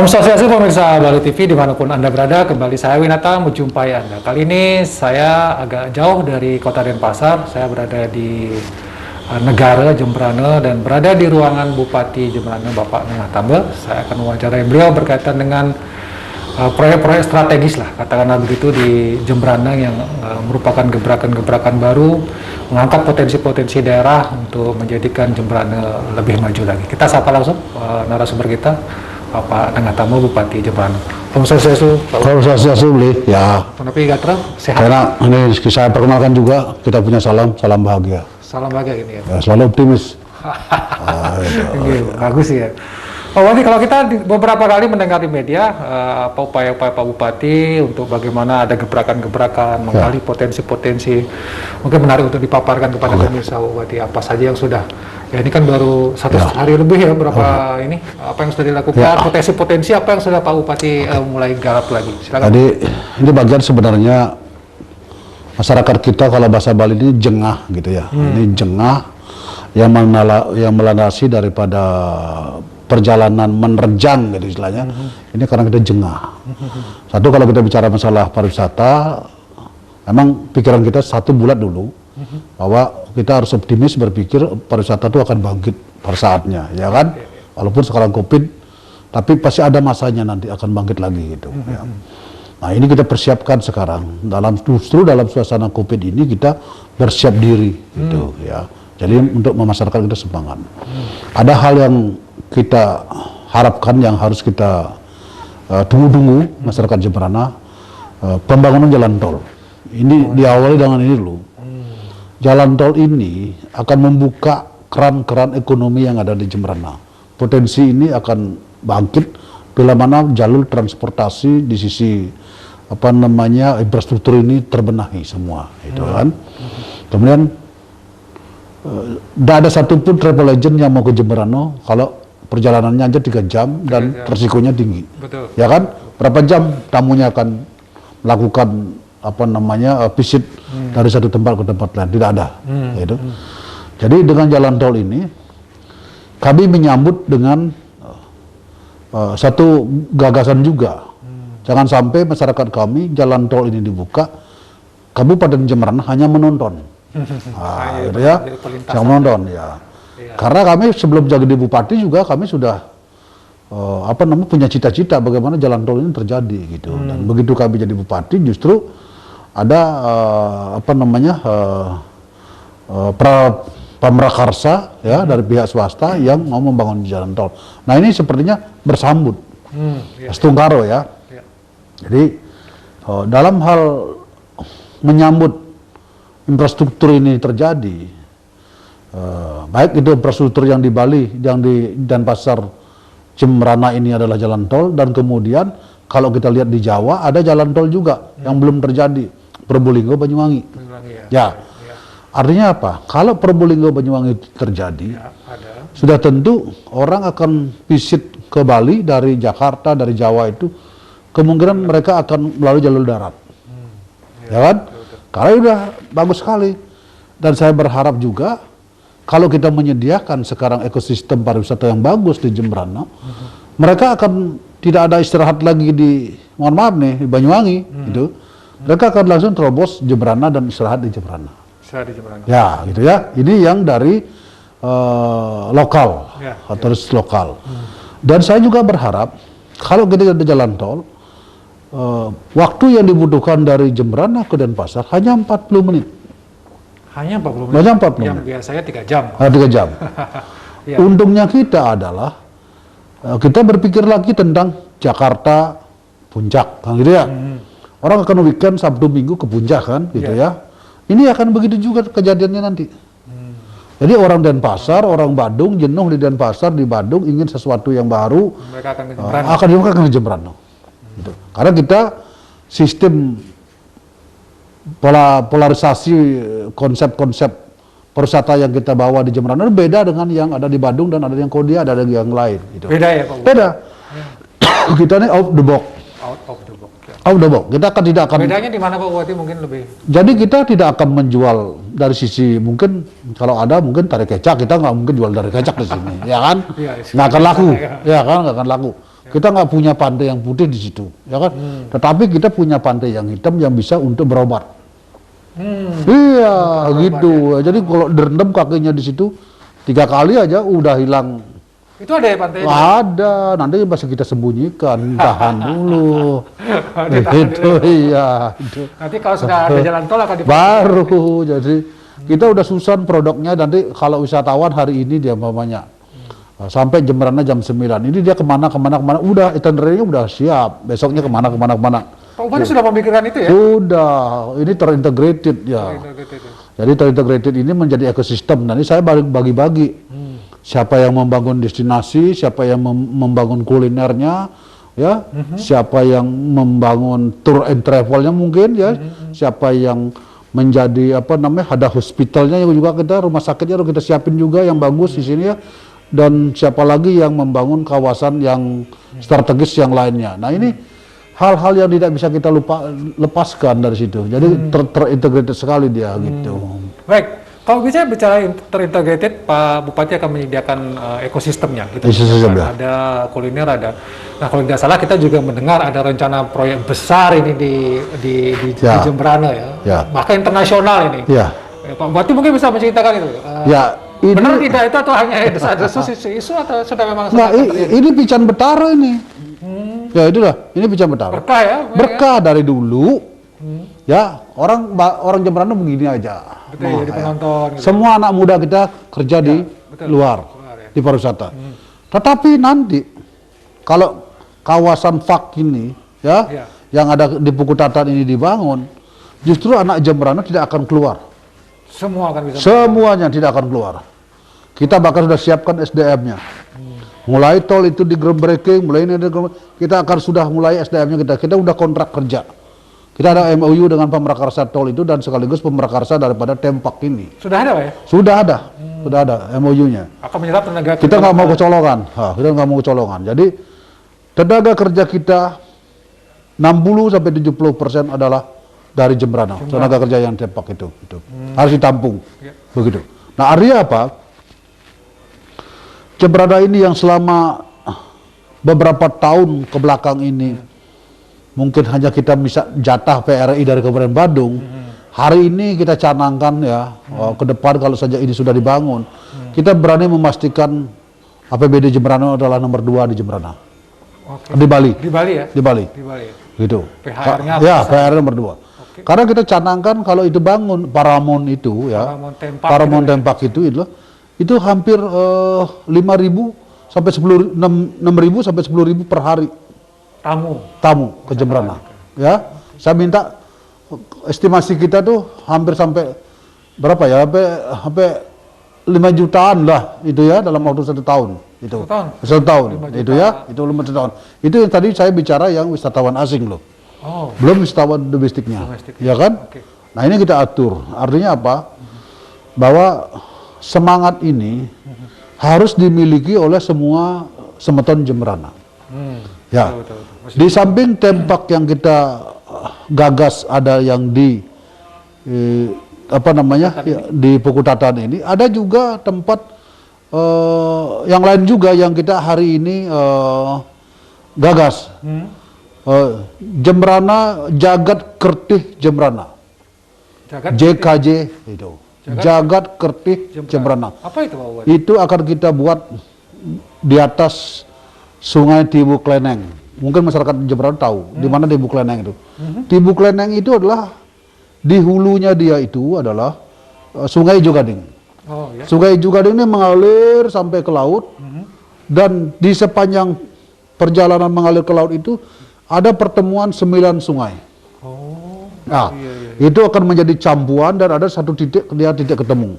Om Swastiastu pemirsa Bali TV dimanapun Anda berada, kembali saya Winata menjumpai Anda. Kali ini saya agak jauh dari kota Denpasar, saya berada di negara Jembrana dan berada di ruangan Bupati Jembrana Bapak Nengah Tambel. Saya akan mewawancarai beliau berkaitan dengan proyek-proyek strategis lah, katakanlah begitu di Jembrana yang merupakan gebrakan-gebrakan baru, mengangkat potensi-potensi daerah untuk menjadikan Jembrana lebih maju lagi. Kita sapa langsung narasumber kita, Bapak Nengah Tambel Bupati Jembrana. Om Swastiastu. Om Swastiastu beli, ya. Tapi Gatra, sehat. Karena ini saya perkenalkan juga, kita punya salam bahagia. Salam bahagia ini ya. Ya, selalu optimis. Bagus ya. Pak Bupati, kalau kita beberapa kali mendengar di media apa upaya-upaya Pak Bupati untuk bagaimana ada gebrakan-gebrakan, menggali potensi-potensi, mungkin menarik untuk dipaparkan kepada pemirsa Pak Bupati apa saja yang sudah. Ya ini kan baru satu hari lebih ya, berapa ini apa yang sudah dilakukan, potensi-potensi apa yang sudah Pak Bupati mulai garap lagi. Silakan. Jadi ini bagian sebenarnya masyarakat kita kalau bahasa Bali ini jengah gitu ya. Ini jengah yang melandasi daripada perjalanan menerjang gitu istilahnya. Ini karena kita jengah. Satu, kalau kita bicara masalah pariwisata, emang pikiran kita satu bulat dulu bahwa kita harus optimis berpikir pariwisata itu akan bangkit pada saatnya, ya kan? Walaupun sekarang COVID, tapi pasti ada masanya nanti akan bangkit lagi gitu. Ya. Nah ini kita persiapkan sekarang justru dalam suasana COVID ini kita bersiap diri gitu ya. Jadi untuk memasarkan kita semangat. Ada hal yang kita harapkan yang harus kita tunggu-tunggu masyarakat Jembrana, pembangunan jalan tol. Ini diawali dengan ini dulu. Jalan tol ini akan membuka keran-keran ekonomi yang ada di Jembrana. Potensi ini akan bangkit bila mana jalur transportasi di sisi apa namanya infrastruktur ini terbenahi semua, itu kan. Kemudian tidak ada satupun travel agent yang mau ke Jembrana kalau perjalanannya aja 3 jam dan resikonya tinggi. Betul. Ya kan? Berapa jam tamunya akan melakukan apa namanya visit dari satu tempat ke tempat lain? Tidak ada. Gitu. Jadi dengan jalan tol ini kami menyambut dengan satu gagasan juga. Jangan sampai masyarakat kami jalan tol ini dibuka, Kabupaten Jembrana hanya menonton. Gitu ya, yang menonton ya. Karena kami sebelum jadi bupati juga kami sudah punya cita-cita bagaimana jalan tol ini terjadi gitu. Dan begitu kami jadi bupati justru ada pamrakarsa ya dari pihak swasta yang mau membangun jalan tol. Nah ini sepertinya bersambut, setungkaro ya. Jadi dalam hal menyambut infrastruktur ini terjadi, baik itu infrastruktur yang di Bali, yang di Denpasar, Jembrana ini adalah jalan tol, dan kemudian kalau kita lihat di Jawa ada jalan tol juga yang belum terjadi, Probolinggo Banyuwangi. Ya. Artinya apa? Kalau Probolinggo Banyuwangi terjadi, sudah tentu orang akan visit ke Bali dari Jakarta, dari Jawa itu, kemungkinan mereka akan melalui jalur darat. Ya kan? Karena udah bagus sekali. Dan saya berharap juga kalau kita menyediakan sekarang ekosistem pariwisata yang bagus di Jembrana, mereka akan tidak ada istirahat lagi di, mohon maaf nih, di Banyuwangi gitu. Mereka akan langsung terobos Jembrana dan istirahat di Jembrana. Ya, gitu ya. Ini yang dari lokal, turis lokal. Dan saya juga berharap kalau kita ada jalan tol, waktu yang dibutuhkan dari Jembrana ke Denpasar hanya 40 menit. Hanya 40 menit? Hanya 40 menit. Yang biasanya 3 jam. 3 jam. Untungnya kita adalah, kita berpikir lagi tentang Jakarta, Puncak, kan gitu ya. Orang akan weekend, Sabtu, Minggu ke Puncak kan, gitu ya. Ini akan begitu juga kejadiannya nanti. Jadi orang Denpasar, orang Badung, jenuh di Denpasar, di Badung, ingin sesuatu yang baru, mereka akan ke Jembrana. Gitu. Karena kita sistem polarisasi konsep-konsep pariwisata yang kita bawa di Jembrana beda dengan yang ada di Badung dan ada yang Kodia, ada yang lain. Gitu. Beda ya Pak? Beda. Kita ini out the box. Out of the box. Out the box. Kita tidak akan. Bedanya di mana Pak Bupati mungkin lebih? Jadi kita tidak akan menjual dari sisi mungkin kalau ada mungkin tarik kecak, kita nggak mungkin jual dari kecak di sini, ya kan? Nggak akan laku, ya kan? Nggak akan laku. Kita nggak punya pantai yang putih di situ, ya kan? Tetapi kita punya pantai yang hitam yang bisa untuk berobat. Iya, gitu. Jadi kalau direndam kakinya di situ 3 kali aja udah hilang. Itu ada ya pantai? Ada, nanti masih kita sembunyikan, tahan dulu. Itu iya. Itu. Nanti kalau sudah ada jalan tol akan Baru, jadi kita udah susun produknya. Nanti kalau wisatawan hari ini dia mamanya sampai Jembrana jam 9. Ini dia kemana, udah itinerary-nya udah siap. Besoknya kemana. Pak Bupati sudah memikirkan itu ya? Sudah, ini terintegrated ya. Jadi terintegrated ini menjadi ekosistem. Nanti saya bagi-bagi. Siapa yang membangun destinasi, siapa yang membangun kulinernya, ya, siapa yang membangun tour and travelnya mungkin, ya, siapa yang menjadi ada hospitalnya juga kita, rumah sakitnya kita siapin juga yang bagus di sini ya. Dan siapa lagi yang membangun kawasan yang strategis yang lainnya. Nah ini hal-hal yang tidak bisa kita lepaskan dari situ. Jadi terintegrated sekali dia gitu. Baik, kalau bisa bicara terintegrated, Pak Bupati akan menyediakan ekosistemnya. Gitu. Ada kuliner, ada. Nah kalau tidak salah kita juga mendengar ada rencana proyek besar ini di Jembrana ya. Bahkan internasional ini. Ya. Pak Bupati mungkin bisa menceritakan itu. Benar tidak itu atau hanya isu atau sudah memang? Nah, ini Pican Betara ini. Ya itulah, ini Pican Betara. Berkah ya? Berkah dari dulu. Ya, orang Jembrana begini aja. Betul, jadi penonton. Gitu. Semua anak muda kita kerja di luar, di pariwisata. Tetapi nanti kalau kawasan FAK ini, yang ada di Pukutatan ini dibangun, justru anak Jembrana tidak akan keluar. Semuanya tidak akan keluar. Kita bahkan sudah siapkan SDM-nya. Mulai tol itu di groundbreaking, kita akan sudah mulai SDM-nya kita sudah kontrak kerja. Kita ada MOU dengan pemrakarsa tol itu dan sekaligus pemrakarsa daripada Tempak ini. Sudah ada Pak ya? Sudah ada MOU-nya. Akan menyerap tenaga kita nggak mau kecolongan. Kita nggak mau kecolongan. Jadi tenaga kerja kita 60-70% adalah dari Jembrana, tenaga kerja yang Tempak itu. Harus ditampung, begitu. Nah artinya apa? Jembrana ini yang selama beberapa tahun ke belakang ini mungkin hanya kita bisa jatah PRI dari Kabupaten Badung. Hari ini kita canangkan ya, ke depan kalau saja ini sudah dibangun, kita berani memastikan APBD Jembrana adalah nomor 2 di Jembrana. Di Bali. Di Bali ya? Di Bali. Gitu. PHR-nya PHR nomor 2. Karena kita canangkan kalau itu bangun Paramount itu ya, Paramount Tempak itu hampir 5.000 sampai 6.000 sampai 10.000 per hari tamu ke Jembrana. Ya, saya minta estimasi kita tuh hampir sampai berapa ya? Sampai 5 jutaan lah itu ya dalam waktu 1 tahun itu. 1 tahun itu ya, itu 5 tahun. Itu yang tadi saya bicara yang wisatawan asing loh. Belum wisatawan domestiknya, ya kan? Nah ini kita atur. Artinya apa? Bahwa semangat ini harus dimiliki oleh semua semeton Jembrana. Ya. Di samping Tempak yang kita gagas ada yang di di Pukutatan ini, ada juga tempat yang lain juga yang kita hari ini gagas. Jembrana Jagat Kertih Jembrana. JKJ itu. Jagat Kertih Jembrana. Apa itu Pak Bupati? Itu akan kita buat di atas Sungai Tibu Kleneng. Mungkin masyarakat Jembrana tahu di mana Tibu Kleneng itu. Tibu Kleneng itu adalah di hulunya dia itu adalah Sungai Jugading. Sungai Jugading ini mengalir sampai ke laut dan di sepanjang perjalanan mengalir ke laut itu ada pertemuan 9 sungai. Nah, itu akan menjadi campuran dan ada satu titik ketemu.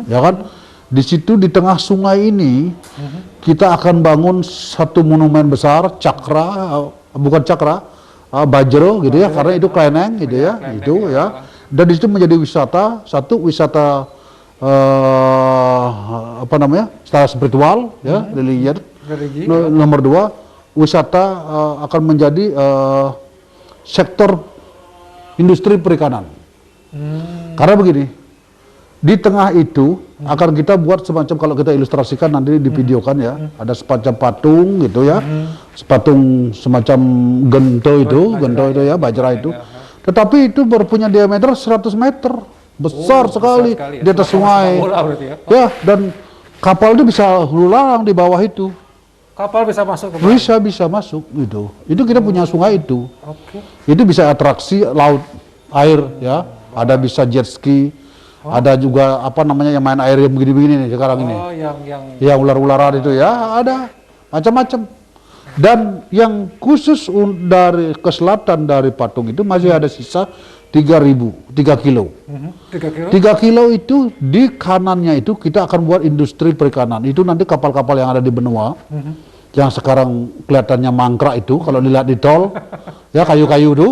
Ya kan? Di situ di tengah sungai ini kita akan bangun satu monumen besar, bajro gitu ya, karena itu kleneng gitu ya, itu ya. Dan di situ menjadi wisata, satu wisata secara spiritual ya, religi. Nomor 2 wisata akan menjadi sektor industri perikanan. Karena begini, Di tengah itu akan kita buat semacam, kalau kita ilustrasikan nanti di videokan ya, ada semacam patung gitu ya, patung semacam gento itu ya, bajra itu. Tetapi itu berpunya diameter 100 meter, besar sekali ya. di atas sungai. Bola berarti ya. Ya, dan kapal itu bisa lalang di bawah itu. Kapal bisa masuk ke Bisa masuk gitu. Itu kita punya sungai itu. Oke. Itu bisa atraksi laut, air ya. Ada bisa jet ski. Ada juga apa namanya yang main air yang begini-begini nih sekarang ini. Oh, yang Ya ular-ularan itu ya, ada macam-macam. Dan yang khusus dari ke selatan dari patung itu masih ada sisa 3 kilo. 3 kilo. 3 kilo itu di kanannya itu kita akan buat industri perikanan. Itu nanti kapal-kapal yang ada di benua, yang sekarang kelihatannya mangkrak itu, kalau dilihat di tol, ya kayu-kayu itu,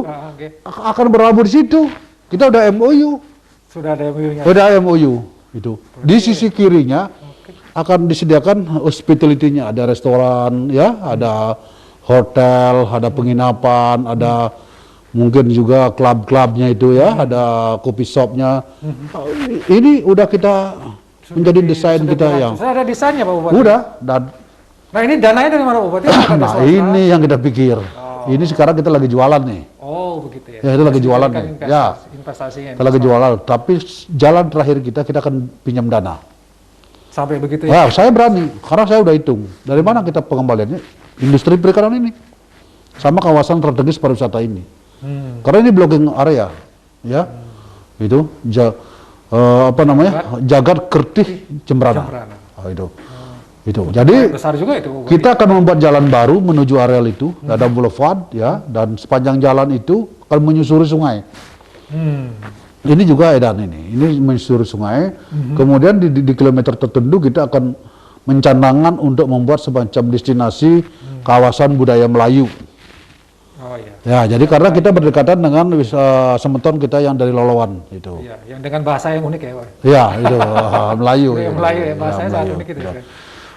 akan berlabuh di situ. Kita udah MOU. Sudah ada MOU-nya. Udah MOU itu. Di sisi kirinya akan disediakan hospitality-nya, ada restoran, ya, ada hotel, ada penginapan, ada mungkin juga klub-klubnya itu ya, ada kopi shopnya. Ini udah kita menjadi desain kita yang. Sudah ada desainnya Pak Bupati. Udah. Dan Nah ini dananya dari mana Pak Bupati? nah ini yang kita pikir. Ini sekarang kita lagi jualan nih. Oh begitu ya. Ya itu lagi jualan nih. Ya. Investasinya. Kita lagi jualan. Tapi jalan terakhir kita akan pinjam dana. Sampai begitu ya. Nah, saya berani karena saya udah hitung. Dari mana kita pengembaliannya? Industri perikanan ini. Sama kawasan strategis pariwisata ini. Karena ini blocking area, ya, itu apa namanya, Jagat Kertih Jembrana. Oh, itu. Jadi besar juga itu. kita akan membuat jalan baru menuju areal itu, ada boulevard, ya, dan sepanjang jalan itu akan menyusuri sungai. Ini juga edan ini menyusuri sungai. Kemudian di kilometer tertentu kita akan mencanangkan untuk membuat semacam destinasi kawasan budaya Melayu. Oh iya. Ya, jadi karena kita berdekatan dengan semeton kita yang dari Lolowan itu. Iya, yang dengan bahasa yang unik ya, Pak. Iya, itu Melayu. Melayu ya, bahasanya sangat Melayu. unik itu. Ya.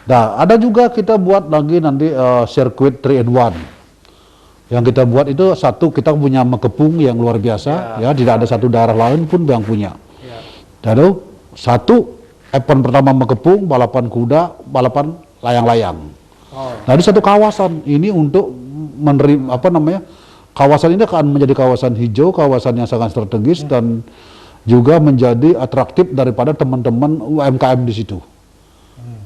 Nah, ada juga kita buat lagi nanti sirkuit 3-in-1. Yang kita buat itu satu, kita punya Mekepung yang luar biasa, ya, tidak ada satu daerah lain pun yang punya. Ya. Lalu satu event pertama Mekepung, balapan kuda, balapan layang-layang. Oh. Nah, di satu kawasan ini untuk menerima apa namanya, kawasan ini akan menjadi kawasan hijau, kawasan yang sangat strategis dan juga menjadi atraktif daripada teman-teman UMKM di situ.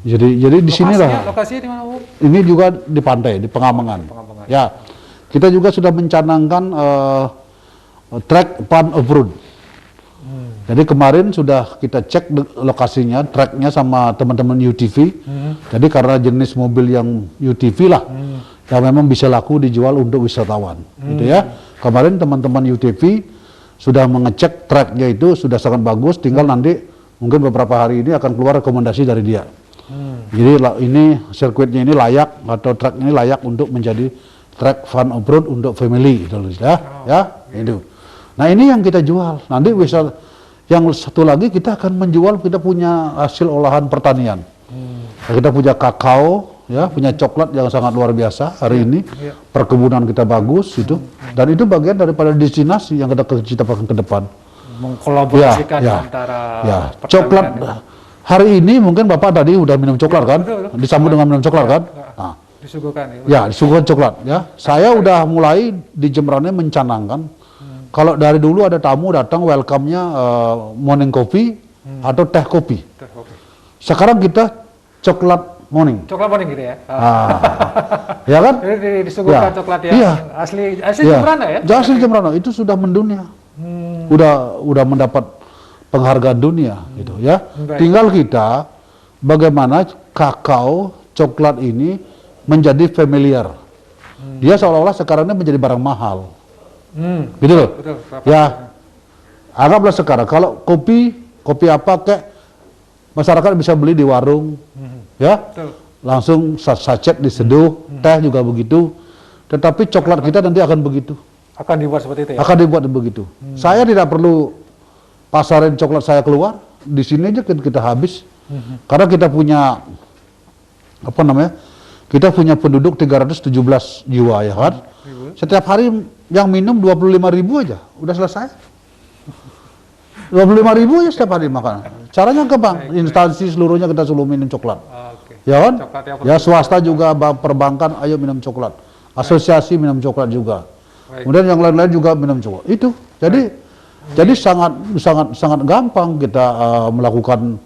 Jadi di sinilah. Lokasinya di mana, Bu? Ini juga di pantai, di Pengamangan. Ya, kita juga sudah mencanangkan track fun off-road. Jadi kemarin sudah kita cek lokasinya, tracknya sama teman-teman UTV. Jadi karena jenis mobil yang UTV lah, yang memang bisa laku dijual untuk wisatawan, gitu ya. Kemarin teman-teman UTV sudah mengecek tracknya itu sudah sangat bagus. Tinggal nanti mungkin beberapa hari ini akan keluar rekomendasi dari dia. Jadi ini sirkuitnya ini layak atau track ini layak untuk menjadi track fun off-road untuk family, gitu ya. Ya, itu. Nah ini yang kita jual. Nanti bisa yang satu lagi kita akan menjual, kita punya hasil olahan pertanian. Kita punya kakao, ya, punya coklat yang sangat luar biasa hari ini. Perkebunan kita bagus itu, dan itu bagian daripada destinasi yang kita ciptakan ke depan. Mengkolaborasikan antara coklat. Hari ini mungkin Bapak tadi udah minum coklat kan? Betul. Disambut dengan minum coklat kan? Nah, disuguhkan ya. Ya, disuguhkan coklat ya. Saya udah mulai di Jembrana mencanangkan kalau dari dulu ada tamu datang welcome-nya morning coffee atau teh kopi. Sekarang kita coklat morning. Coklat morning gitu ya. Ya kan? Jadi disuguhkan coklat yang asli Jembrana ya. Asli Jembrana itu sudah mendunia. Udah mendapat penghargaan dunia gitu ya. Tinggal kita bagaimana kakao coklat ini menjadi familiar. Dia seolah-olah sekarang ini menjadi barang mahal. Gitu loh. Betul, ya. Anggaplah sekarang kalau kopi apa kek masyarakat bisa beli di warung. Ya. Betul. Langsung sachet diseduh, teh juga begitu. Tetapi coklat kita nanti akan begitu. Akan dibuat seperti itu ya. Akan dibuat begitu. Saya tidak perlu pasarin coklat saya keluar, di sini aja kita habis. Karena kita punya apa namanya? Kita punya penduduk 317 jiwa ya kan. Setiap hari yang minum 25.000 aja, udah selesai. 25.000 aja setiap hari makan. Caranya gampang, instansi seluruhnya kita suruh minum coklat. Oke. Ya kan? Coklat yang Ya swasta juga, perbankan ayo minum coklat. Asosiasi minum coklat juga. Baik. Kemudian yang lain-lain juga minum coklat. Itu. Jadi sangat gampang kita melakukan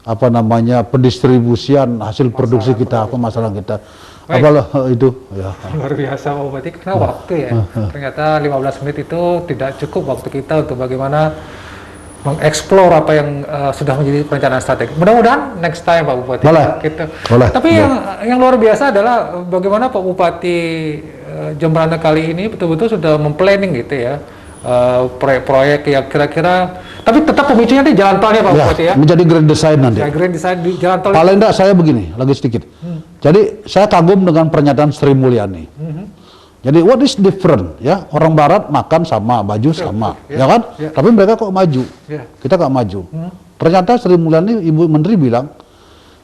apa namanya pendistribusian hasil produksi kita, pemasaran kita. Baik. Apalah itu ya. Luar biasa Pak Bupati, karena waktu ya. Ternyata 15 menit itu tidak cukup waktu kita untuk bagaimana mengeksplor apa yang sudah menjadi perencanaan strategi. Mudah-mudahan next time Pak Bupati. Boleh. Kita. Boleh. Tapi Boleh. yang luar biasa adalah bagaimana Pak Bupati Jembrana kali ini betul-betul sudah memplanning gitu ya. Proyek-proyek yang kira-kira, tapi tetap pemicunya di jalan tolnya Pak Bupati ya. Menjadi grand design nanti. Ya, grand design di jalan tol. Paling enggak saya begini, lagi sedikit. Jadi saya kagum dengan pernyataan Sri Mulyani. Jadi what is different ya? Orang barat makan sama, baju sama, ya kan? Tapi mereka kok maju. Kita nggak maju. Ternyata Sri Mulyani Ibu Menteri bilang,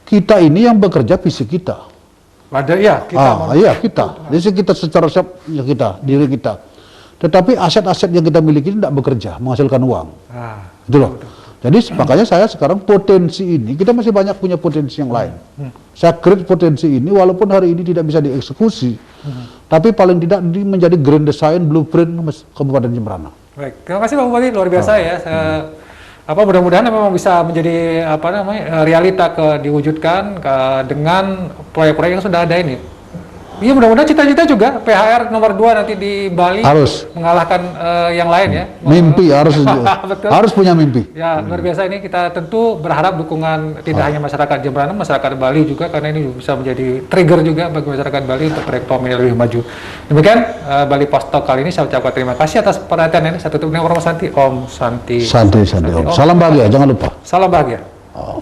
kita ini yang bekerja fisik kita. Ada ya, kita Iya kita. Jadi kita secara ya kita, diri kita. Tetapi aset-aset yang kita miliki ini tidak bekerja, menghasilkan uang. Itu loh. Jadi makanya saya sekarang potensi ini, kita masih banyak punya potensi yang lain. Saya create potensi ini walaupun hari ini tidak bisa dieksekusi, tapi paling tidak ini menjadi grand design blueprint Kabupaten Jembrana. Baik, terima kasih Pak Bupati, luar biasa ya. Mudah-mudahan memang bisa menjadi realita diwujudkan dengan proyek-proyek yang sudah ada ini. Iya, mudah-mudahan cita-cita juga PHR nomor 2 nanti di Bali Harus mengalahkan yang lain ya. mimpi harus Betul. harus punya mimpi. Ya, luar biasa ini kita tentu berharap dukungan tidak hanya masyarakat Jembrana, masyarakat Bali juga, karena ini bisa menjadi trigger juga bagi masyarakat Bali untuk perekonomian lebih maju. Demikian Bali Post Talk kali ini, saya ucapkan terima kasih atas perhatian ini. Saya tutup dengan Om Santi. Om Santi. Santai Om. Salam bahagia, jangan lupa. Salam bahagia. Oh.